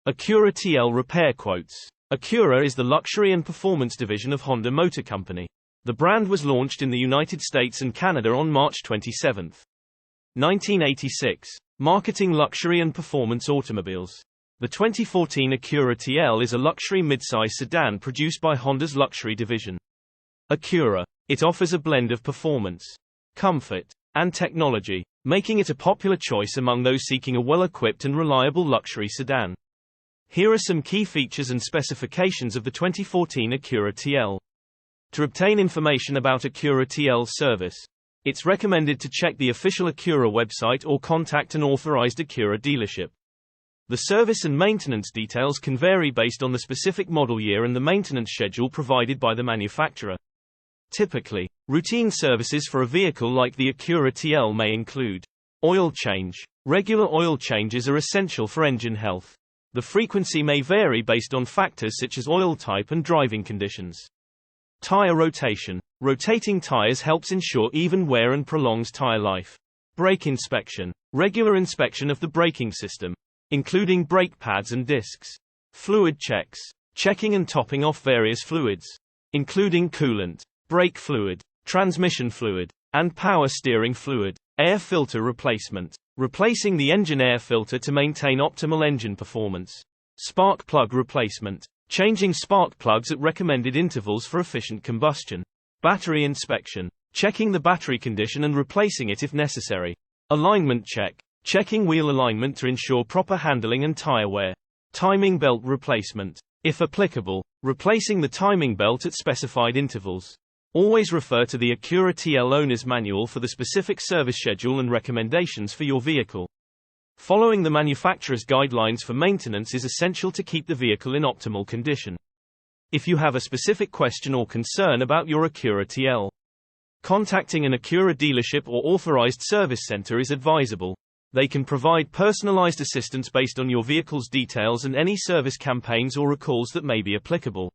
Acura TL repair quotes. Acura is the luxury and performance division of Honda Motor Company. The brand was launched in the United States and Canada on March 27, 1986, marketing luxury and performance automobiles. The 2014 Acura TL is a luxury midsize sedan produced by Honda's luxury division. Acura. It offers a blend of performance, comfort, and technology, making it a popular choice among those seeking a well-equipped and reliable luxury sedan. Here are some key features and specifications of the 2014 Acura TL. To obtain information about Acura TL service, it's recommended to check the official Acura website or contact an authorized Acura dealership. The service and maintenance details can vary based on the specific model year and the maintenance schedule provided by the manufacturer. Typically, routine services for a vehicle like the Acura TL may include oil change. Regular oil changes are essential for engine health. The frequency may vary based on factors such as oil type and driving conditions. Tire rotation. Rotating tires helps ensure even wear and prolongs tire life. Brake inspection. Regular inspection of the braking system, including brake pads and discs. Fluid checks. Checking and topping off various fluids, including coolant, brake fluid, transmission fluid, and power steering fluid. Air filter replacement. Replacing the engine air filter to maintain optimal engine performance. Spark plug replacement. Changing spark plugs at recommended intervals for efficient combustion. Battery inspection. Checking the battery condition and replacing it if necessary. Alignment check. Checking wheel alignment to ensure proper handling and tire wear. Timing belt replacement. If applicable, replacing the timing belt at specified intervals. Always refer to the Acura TL Owner's Manual for the specific service schedule and recommendations for your vehicle. Following the manufacturer's guidelines for maintenance is essential to keep the vehicle in optimal condition. If you have a specific question or concern about your Acura TL, contacting an Acura dealership or authorized service center is advisable. They can provide personalized assistance based on your vehicle's details and any service campaigns or recalls that may be applicable.